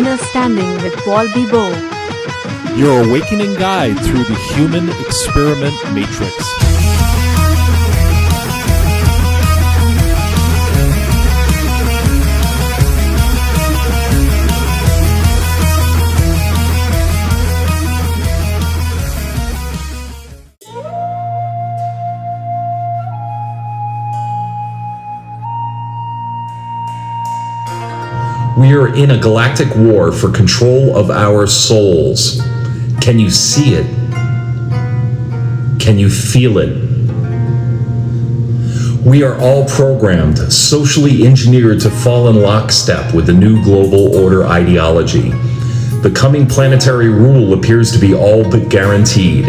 Innerstanding with Paul Bibeau. Your awakening guide through the human experiment matrix. We are in a galactic war for control of our souls. Can you see it? Can you feel it? We are all programmed, socially engineered to fall in lockstep with the new global order ideology. The coming planetary rule appears to be all but guaranteed.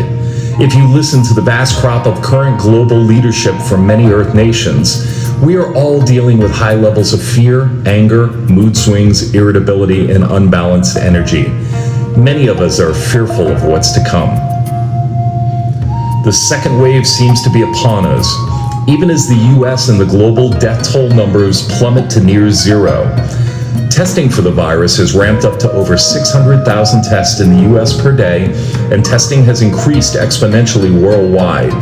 If you listen to the vast crop of current global leadership from many Earth nations, we are all dealing with high levels of fear, anger, mood swings, irritability, and unbalanced energy. Many of us are fearful of what's to come. The second wave seems to be upon us, even as the US and the global death toll numbers plummet to near zero. Testing for the virus has ramped up to over 600,000 tests in the US per day, and testing has increased exponentially worldwide.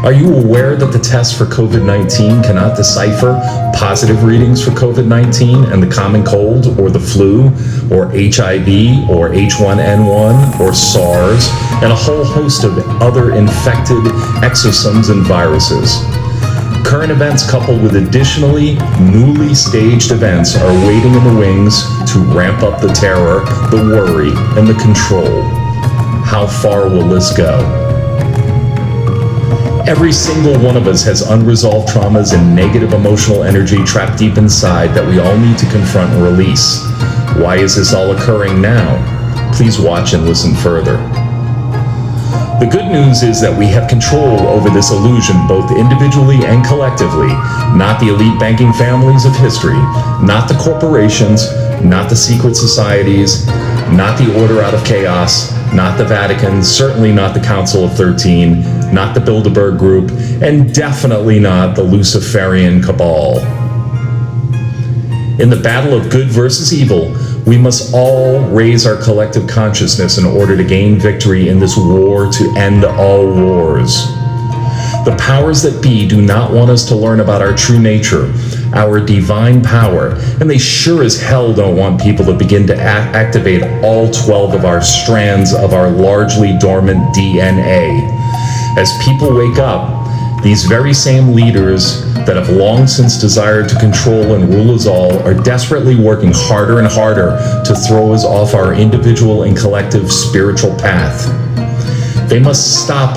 Are you aware that the tests for COVID-19 cannot decipher positive readings for COVID-19 and the common cold or the flu or HIV or H1N1 or SARS and a whole host of other infected exosomes and viruses? Current events coupled with additionally newly staged events are waiting in the wings to ramp up the terror, the worry, and the control. How far will this go? Every single one of us has unresolved traumas and negative emotional energy trapped deep inside that we all need to confront and release. Why is this all occurring now? Please watch and listen further. The good news is that we have control over this illusion both individually and collectively, not the elite banking families of history, not the corporations, not the secret societies, not the order out of chaos, not the Vatican, certainly not the Council of 13, not the Bilderberg Group, and definitely not the Luciferian cabal. In the battle of good versus evil, we must all raise our collective consciousness in order to gain victory in this war to end all wars. The powers that be do not want us to learn about our true nature, our divine power, and they sure as hell don't want people to begin to activate all 12 of our strands of our largely dormant DNA. As people wake up, these very same leaders that have long since desired to control and rule us all are desperately working harder and harder to throw us off our individual and collective spiritual path. They must stop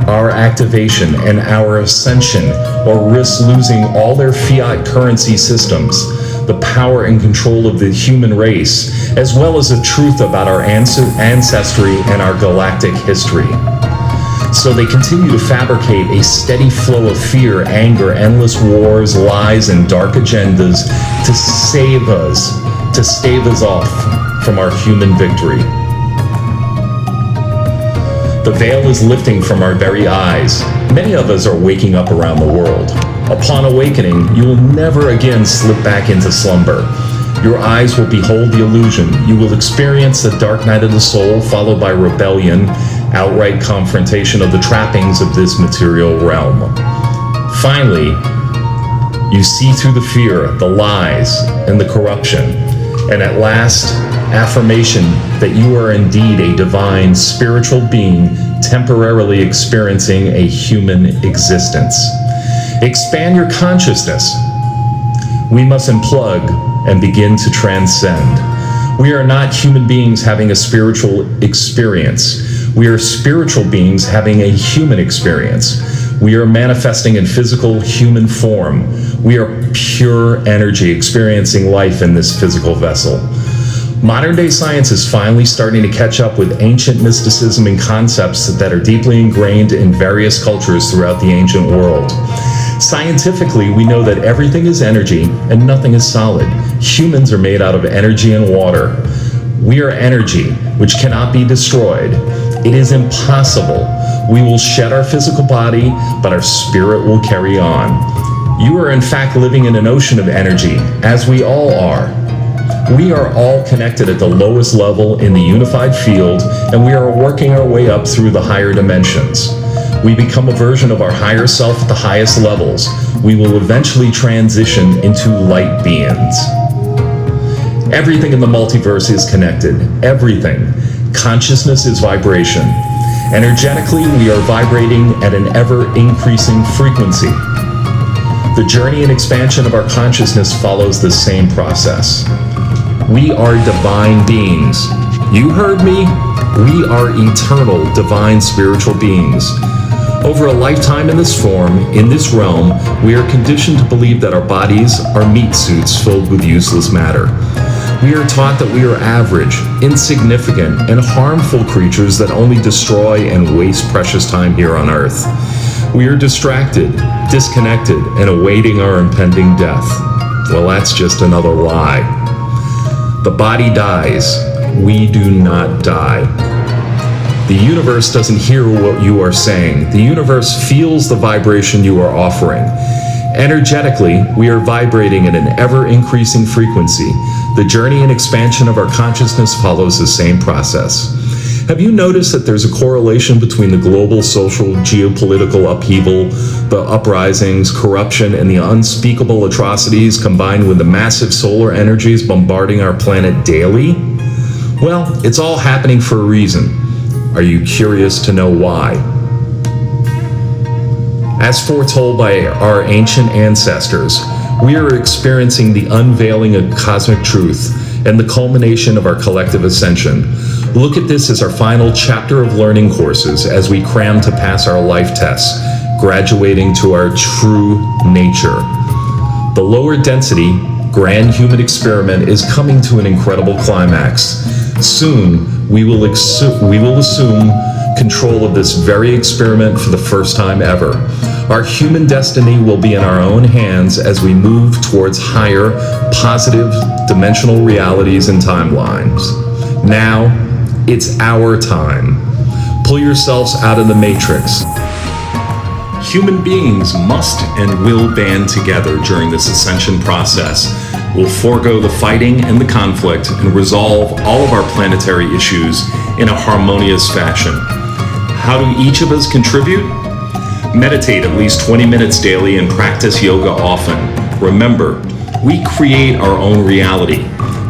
our activation and our ascension or risk losing all their fiat currency systems, the power and control of the human race, as well as the truth about our ancestry and our galactic history. So they continue to fabricate a steady flow of fear, anger, endless wars, lies, and dark agendas to save us, to stave us off from our human victory. The veil is lifting from our very eyes. Many of us are waking up around the world. Upon awakening, you will never again slip back into slumber. Your eyes will behold the illusion. You will experience the dark night of the soul, followed by rebellion, outright confrontation of the trappings of this material realm. Finally, you see through the fear, the lies, and the corruption, and at last, affirmation that you are indeed a divine spiritual being temporarily experiencing a human existence. Expand your consciousness. We must unplug and begin to transcend. We are not human beings having a spiritual experience. We are spiritual beings having a human experience. We are manifesting in physical human form. We are pure energy experiencing life in this physical vessel. Modern day science is finally starting to catch up with ancient mysticism and concepts that are deeply ingrained in various cultures throughout the ancient world. Scientifically, we know that everything is energy and nothing is solid. Humans are made out of energy and water. We are energy, which cannot be destroyed. It is impossible. We will shed our physical body, but our spirit will carry on. You are in fact living in an ocean of energy, as we all are. We are all connected at the lowest level in the unified field, and we are working our way up through the higher dimensions. We become a version of our higher self at the highest levels. We will eventually transition into light beings. Everything in the multiverse is connected. Everything. Consciousness is vibration. Energetically, we are vibrating at an ever-increasing frequency. The journey and expansion of our consciousness follows the same process. We are divine beings. You heard me? We are eternal, divine spiritual beings. Over a lifetime in this form, in this realm, we are conditioned to believe that our bodies are meat suits filled with useless matter. We are taught that we are average, insignificant, and harmful creatures that only destroy and waste precious time here on Earth. We are distracted, disconnected, and awaiting our impending death. Well, that's just another lie. The body dies. We do not die. The universe doesn't hear what you are saying. The universe feels the vibration you are offering. Energetically, we are vibrating at an ever-increasing frequency. The journey and expansion of our consciousness follows the same process. Have you noticed that there's a correlation between the global social geopolitical upheaval, the uprisings, corruption, and the unspeakable atrocities combined with the massive solar energies bombarding our planet daily? Well, it's all happening for a reason. Are you curious to know why? As foretold by our ancient ancestors, we are experiencing the unveiling of cosmic truth and the culmination of our collective ascension. Look at this as our final chapter of learning courses as we cram to pass our life tests, graduating to our true nature. The lower density, grand human experiment is coming to an incredible climax. Soon, we will assume control of this very experiment for the first time ever. Our human destiny will be in our own hands as we move towards higher, positive, dimensional realities and timelines. Now, it's our time. Pull yourselves out of the matrix. Human beings must and will band together during this ascension process. We'll forego the fighting and the conflict and resolve all of our planetary issues in a harmonious fashion. How do each of us contribute? Meditate at least 20 minutes daily and practice yoga often. Remember, we create our own reality.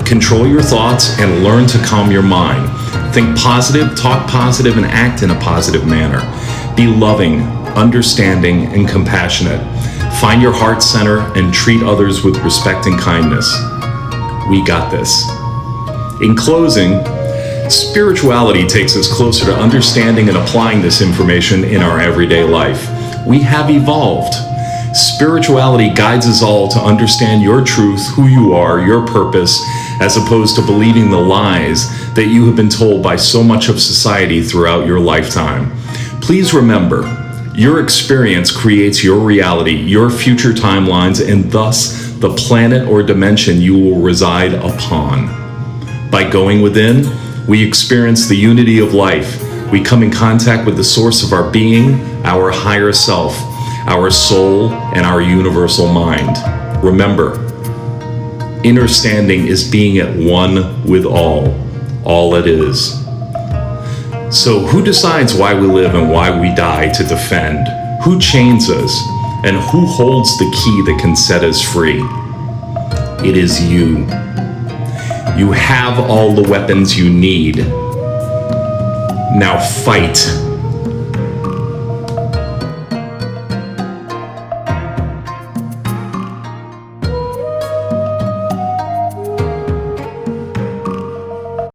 Control your thoughts and learn to calm your mind. Think positive, talk positive, and act in a positive manner. Be loving, understanding, and compassionate. Find your heart center and treat others with respect and kindness. We got this. In closing, spirituality takes us closer to understanding and applying this information in our everyday life. We have evolved. Spirituality guides us all to understand your truth, who you are, your purpose, as opposed to believing the lies that you have been told by so much of society throughout your lifetime. Please remember, your experience creates your reality, your future timelines, and thus the planet or dimension you will reside upon. By going within, we experience the unity of life. We come in contact with the source of our being, our higher self, our soul, and our universal mind. Remember, Innerstanding is being at one with all it is. So who decides why we live and why we die to defend? Who chains us? And who holds the key that can set us free? It is you. You have all the weapons you need. Now fight.